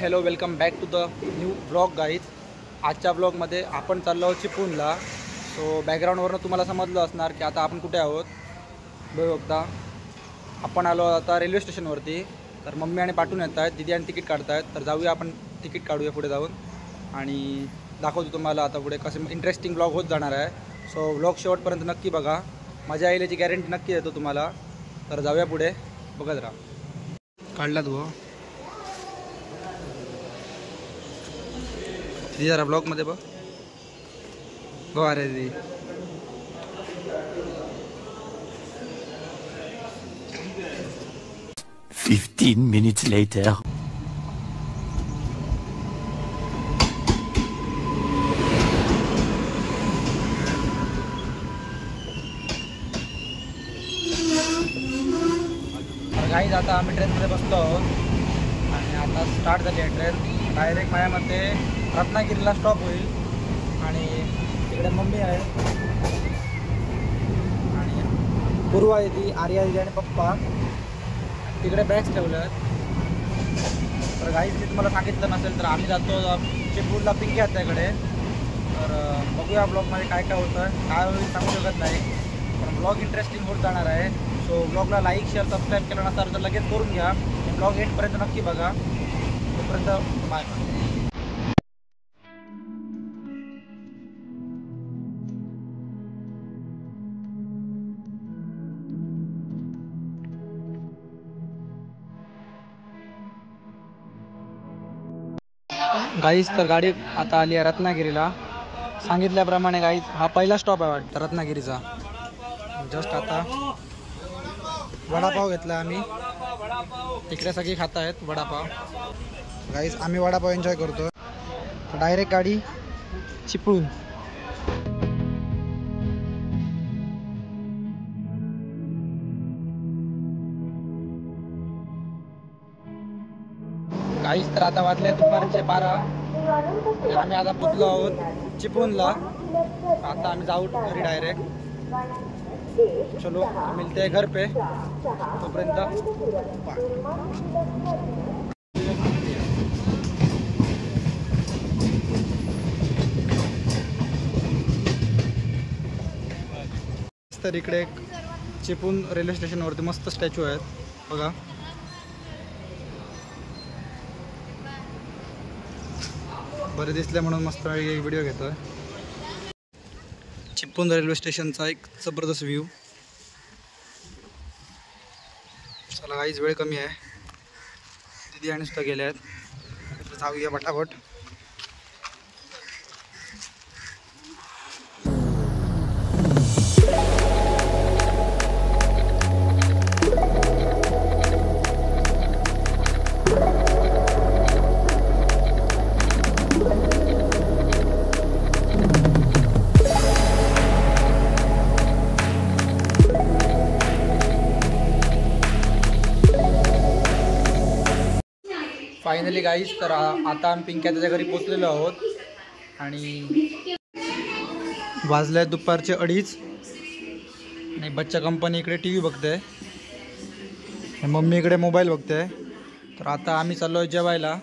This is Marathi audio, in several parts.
Hello welcome back to the new blog guys. आजच्या ब्लॉगमध्ये आपण चाललो आहोत चिपळूणला। सो बॅकग्राऊंडवरून तुम्हाला समजलं असणार की आता आपण कुठे आहोत। बघता आपण आलो आता रेल्वे स्टेशनवरती। तर मम्मी आणि पाठवून येत आहेत, दीदी आणि तिकीट काढत आहेत। तर जाऊया आपण तिकीट काढूया पुढे जाऊन आणि दाखवतो तुम्हाला आता पुढे कसं इंटरेस्टिंग ब्लॉग होत जाणार आहे। सो ब्लॉग शेवटपर्यंत नक्की बघा, मजा येईल याची गॅरंटी नक्की देतो तुम्हाला। तर जाऊया पुढे, बघत राहा। काढला तू दी जरा ब्लॉग मध्ये बघ गो। अरे दी 15 minutes later. गाईज आता आम्ही ट्रेनमध्ये बसलो आहोत आणि आता स्टार्ट झाली आहे ट्रेन। डायरेक्ट माझ्यामध्ये रत्नागिरीला स्टॉप होईल आणि तिकडे मम्मी आहे आणि पूर्वा येते, आर्या दिदी आणि पप्पा तिकडे बॅग्स ठेवले आहेत। तर गाईज मी तुम्हाला सांगितलं नसेल तर आम्ही जातो चिपळूणला पिंकी त्याकडे। तर बघूया ब्लॉगमध्ये काय काय होतं, काय होईल सांगू शकत नाही, पण ब्लॉग इंटरेस्टिंग होत जाणार आहे। सो ब्लॉगला लाईक शेअर सबस्क्राईब केलं नसेल तर लगेच करून घ्या। ब्लॉग एंडपर्यंत नक्की बघा। तोपर्यंत बाय। गाईज तर गाडी आता आली आहे रत्नागिरीला। सांगितल्याप्रमाणे गाईज हा पहिला स्टॉप आहे वाटतं रत्नागिरीचा। जस्ट आता वडापाव घेतला आम्ही, तिकडे सगळी खात आहेत वडापाव। गाईज आम्ही वडापाव एन्जॉय करतो। डायरेक्ट गाडी चिपळूण। गाईज तर आता वाजले दुपारचे 12। आम्ही आता पोचलो आहोत चिपळूणला। आता आम्ही जाऊ घरी डायरेक्ट। चलो मिलते हैं घर पे, तोपर्यंत तर इकडे एक चिपळूण रेल्वे स्टेशनवरती मस्त स्टॅच्यू आहेत बघा। बरे दिसले म्हणून मस्त एक व्हिडिओ घेतोय। चिपळूण रेल्वे स्टेशनचा एक जबरदस्त व्ह्यू। चला गाईज वेळ कमी आहे, दीदी आणि सुद्धा गेले आहेत, जाऊया पटापट। फायनली गाईज तर आता आम्ही पिंक्या त्याच्या घरी पोचलेलो आहोत आणि वाजले दुपारचे 2:30 आणि बच्चा कंपनी इकडे टी व्ही बघते, मम्मी इकडे मोबाईल बघते। तर आता आम्ही चाललो आहे जेवायला।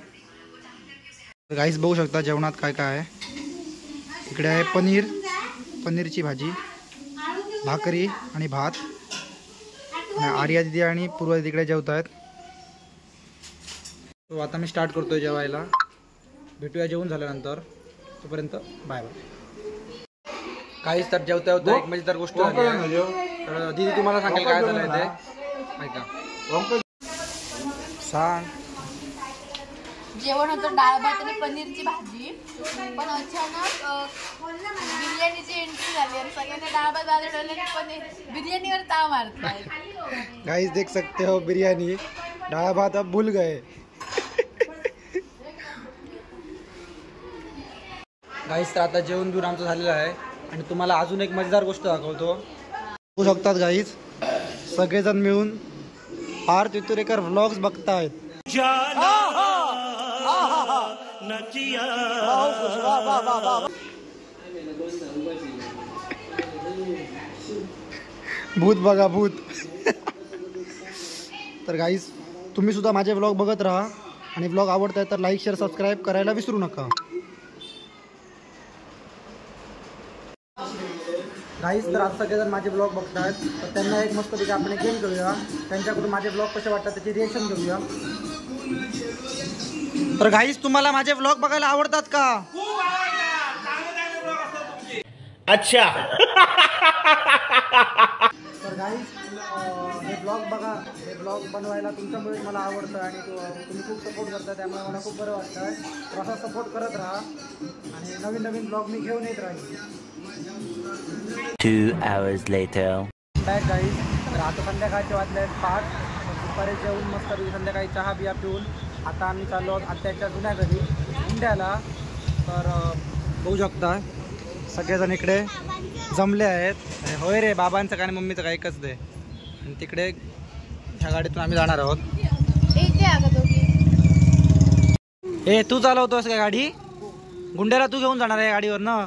गाईज बघू शकता जेवणात काय काय आहे। इकडे आहे पनीरची भाजी, भाकरी आणि भात। आर्या दिदी आणि पूर्वा दिदी इकडे जेवत आहेत। तो आता मी स्टार्ट करतोय जेवायला, भेटूया जेवण झाल्यानंतर, तोपर्यंत बाय बाय। काहीच तर जेवता होतं एक मजेदार गोष्ट झाली आहे। तर दीदी तुम्हाला सांगेल काय झालंय ते, ऐका सांग। जेवण होतं डाळ भात आणि पनीरची भाजी, पण अचानक बिर्याणीची एंट्री झाली आणि सगळ्यांनी डाळ भात आणि बिर्याणीवर ताव मारताय। गाइस देख सकते हो बिरयानी, डाळ भात अब भूल गए। गाईस तर आता जेवण बिवून आमचं झालेलं आहे आणि तुम्हाला अजून एक मजेदार गोष्ट दाखवतो। बघू शकतात गाईस सगळेजण मिळून पार्थ वितुरेकर व्लॉग्स बघतायत। भूत बघा भूत। तर गाईस तुम्ही सुद्धा माझे व्लॉग बघत राहा आणि ब्लॉग आवडत आहे तर लाईक शेअर सबस्क्राईब करायला विसरू नका. गाईज तर आज सगळेजण माझे ब्लॉग बघतात तर त्यांना एक मस्तपैकी आपण एक गेम करूया. त्यांच्याकडून माझे ब्लॉग कसे वाटतात त्याची रिएक्शन घेऊया. तर गाईज तुम्हाला माझे ब्लॉग बघायला आवडतात का? अच्छा. तर गाईज हे ब्लॉग बघा. हे ब्लॉग बनवायला तुमच्यामुळे मला आवडतं आणि तुम्ही खूप सपोर्ट करता त्यामुळे मला खूप बरं वाटतं. तर असा सपोर्ट करत राहा आणि नवीन नवीन ब्लॉग मी घेऊन येत राहील. 2 hours later. Back guys. तर आता संध्याकाळचे वाजले आहेत 5. दुपारी जेवून मस्तपैकी संध्याकाळी चहा बिया पिऊन आता आम्ही चाललो आहोत आत्याच्या जुन्या घरी इंडियाला. तर बघू शकता सगळेजण इकडे जमले आहेत. होय रे, बाबांचं काय आणि मम्मीचं काय एकच दे. आणि तिकडे ह्या गाडीतून आम्ही जाणार आहोत. ए तू चालवतोस का गाडी? गुंड्याला तू घेऊन जाणार आहे गाडीवर ना?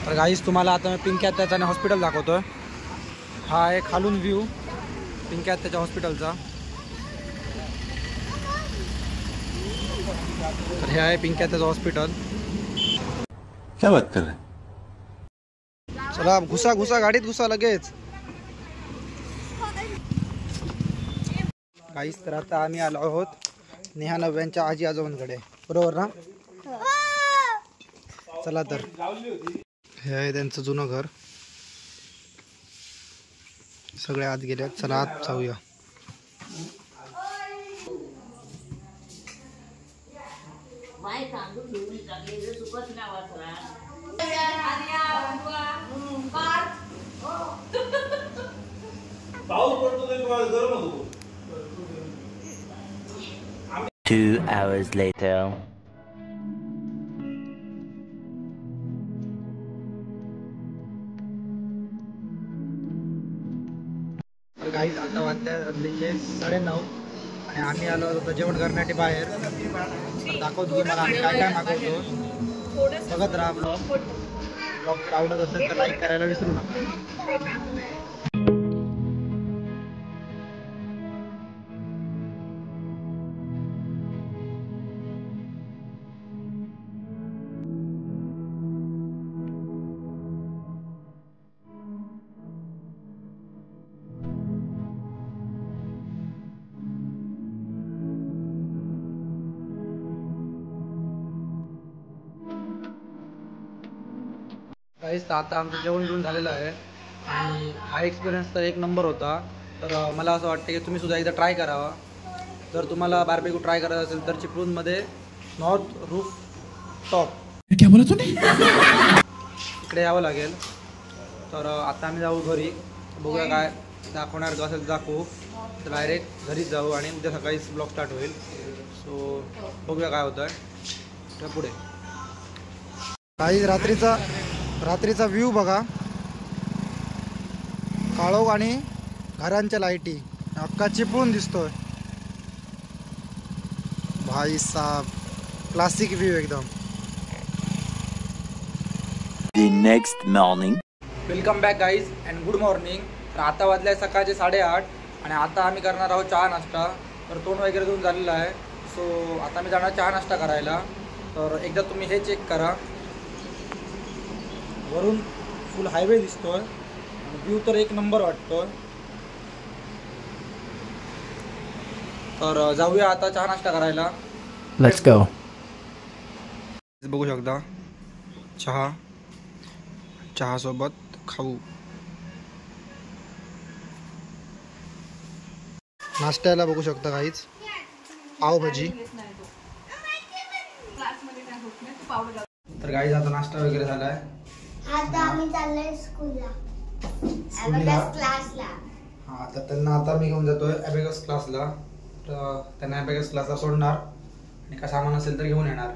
तर गाईस तुम्हाला आता मी पिंकी आत्याचा हॉस्पिटल दाखवतोय. हा आहे खालून व्ह्यू पिंकी आत्याच्या हॉस्पिटलचा. तर हे आहे पिंकी आत्याचं हॉस्पिटल. क्या बात कर रहे? चला घुसा घुसा गाडीत घुसा लगेच. गाईस तर आता आम्ही आलो आहोत नेहा नव्यांच्या आजी आजोबांकडे, बरोबर ना? चला तर हे आहे त्यांचं जुनं घर. सगळे आत गेले. चला आत जाऊया. Two hours later. गाईज आता वाजले 9:30 आणि आम्ही आलो होतो जेवण करण्यासाठी बाहेर. तर दाखवतो तुम्हाला आम्ही काय काय मागवतो. बघत राहा ब्लॉग. ब्लॉग आवडत असेल तर लाईक करायला विसरू नका. गाईस आता आमचं जेवण घेऊन झालेलं आहे आणि हा एक्सपिरियन्स तर एक नंबर होता. तर मला असं वाटतं की तुम्ही सुद्धा एकदा ट्राय करावा. जर तुम्हाला बार्बेक्यू ट्राय करायचं असेल तर चिपळूणमध्ये नॉर्थ रूफ टॉप क्या बोला तूने? इकडे यावं लागेल. तर आता आम्ही जाऊ घरी. बघूया काय दाखवणार का असेल दाखवू. तर डायरेक्ट घरीच जाऊ आणि उद्या सकाळीच ब्लॉग स्टार्ट होईल. सो बघूया काय होतं आहे पुढे. काही रात्रीचा व्ह्यू बघा. काळोख आणि घरांच्या लाईटी अख्खा चिपळूण दिसतोय. भाई साहब क्लासिक व्ह्यू एकदम. The next morning. Welcome back guys and good morning. तर आता वाजले सकाळचे 8:30 आणि आता आम्ही करणार आहोत चहा नाश्ता. तर तोंड वगैरे धुवून झालेला आहे. सो आता मी जाणार चहा नाश्ता करायला. तर एकदा तुम्ही हे चेक करा. वरून फुल हायवे दिसतोय. व्ह्यू तर एक नंबर वाटतोय. तर जाऊया आता चहा नाश्ता करायला. Let's go. बघू शकता चहा सोबत खाऊ. नाश्त्याला बघू शकता काहीच पावभाजी. तर गाईज आता नाश्ता वगैरे झालाय. आता आम्ही चाललोय स्कूलला अबॅकस क्लासला. हा तर त्यांना आता मी घेऊन जातोय अबॅकस क्लासला. तर त्यांना अबॅकस क्लासला सोडणार आणि काय सामान असेल तर घेऊन येणार.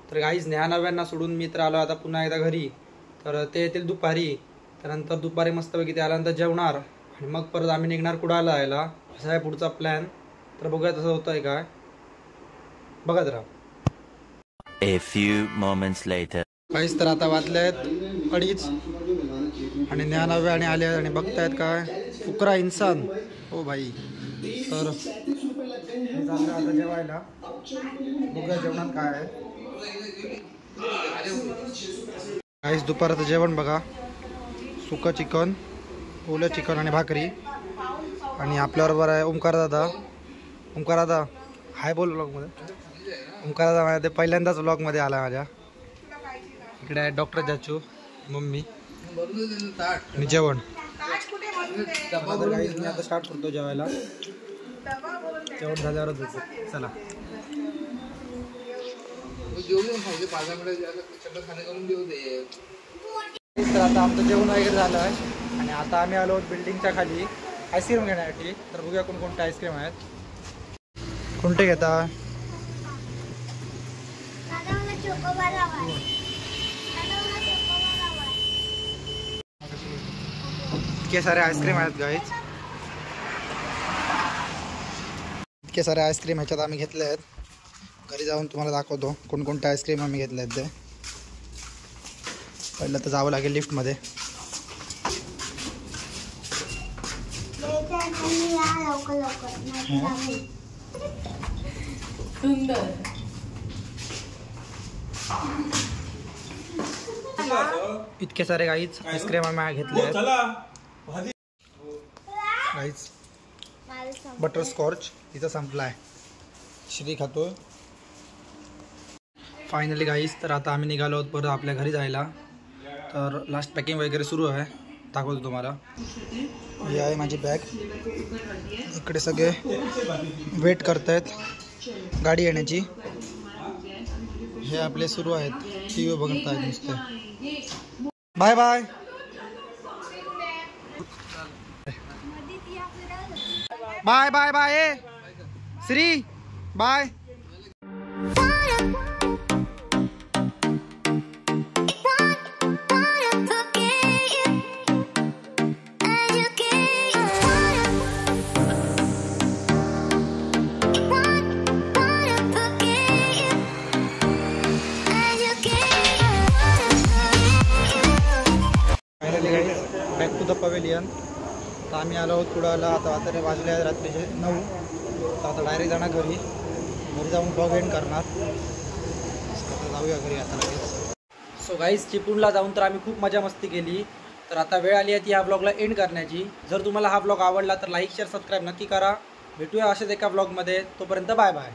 तर गाईज नेहा नव्यांना सोडून मी तर आलो आता पुन्हा एकदा घरी. तर ते येतील दुपारी. त्यानंतर दुपारी मस्तपैकी ते आल्यानंतर जेवणार आणि मग परत आम्ही निघणार कुडाळला यायला. असा आहे पुढचा प्लॅन. तर बघूया तसं होतं आहे काय, बघत राहा. A few moments later. काहीच तर आता वाजले आहेत 2:30 आणि ज्ञानव्य आणि आले आहेत आणि बघतायत काय फुकरा इन्सान. हो भाई. तर मी चाललो आता जेवायला. बघूया जेवणात काय आहे. काहीच दुपारचं जेवण बघा, सुकं चिकन, ओलं चिकन आणि भाकरी. आणि आपल्याबरोबर आहे ओमकार दादा. ओमकार दादा हाय बोल व्लॉगमध्ये. ओमकार दादा माझ्या ते पहिल्यांदाच व्लॉगमध्ये आला माझ्या. इकडे आहे डॉक्टर जाचू, मम्मी आणि जेवण. मी आता स्टार्ट करतो जेवायला. जेवण झाल्यावरच होतो. चला तर आता आमचं जेवण वगैरे झालं आहे आणि आता आम्ही आलो बिल्डिंगच्या खाली आईस्क्रीम घेण्यासाठी. तर बघूया कोणकोणते आईस्क्रीम आहेत, कोणते घेता. दादा मला चोकोबार हवाय. दादा मला चोकोबार हवाय. इतके सारे आईस्क्रीम आहेत गाईज. इतके सारे आईस्क्रीम ह्याच्यात आम्ही घेतले आहेत. घरी जाऊन तुम्हाला दाखवतो कोणकोणते आईस्क्रीम आम्ही घेतले आहेत ते. पहिलं तर जावं लागेल लिफ्टमध्ये. लवकर लवकर नाही सुंदर. इतके सारे गाईज आईस्क्रीम आम्ही घेतले आहेत. गाईज बटरस्कॉच इथं संपला आहे. श्री खातो फायनली गाईज. तर आता आम्ही निघालो आहोत परत आपल्या घरी जायला. तर लास्ट पॅकिंग वगैरे सुरू आहे, दाखवतो तुम्हाला. ही आहे माझी बॅग. इकडे सगळे वेट करत आहेत गाडी येण्याची. हे आपले सुरू आहेत, टी व्ही बघत आहेत नुसते. Bye bye. Bye bye bye Shri bye. Back to the pavilion. तर आम्ही आलो आहोत कुडाळला. आता वाजले आहेत रात्रीचे 9. तर आता डायरेक्ट जाणार घरी जाऊन ब्लॉग एंड करणार. आता जाऊया घरी आता लगेच. सो गाईज चिपळूणला जाऊन तर आम्ही खूप मजा मस्ती केली. तर आता वेळ आली आहे ती ह्या ब्लॉगला एंड करण्याची. जर तुम्हाला हा ब्लॉग आवडला तर लाईक शेअर सबस्क्राईब नक्की करा. भेटूया असेच एका ब्लॉगमध्ये. तोपर्यंत बाय बाय.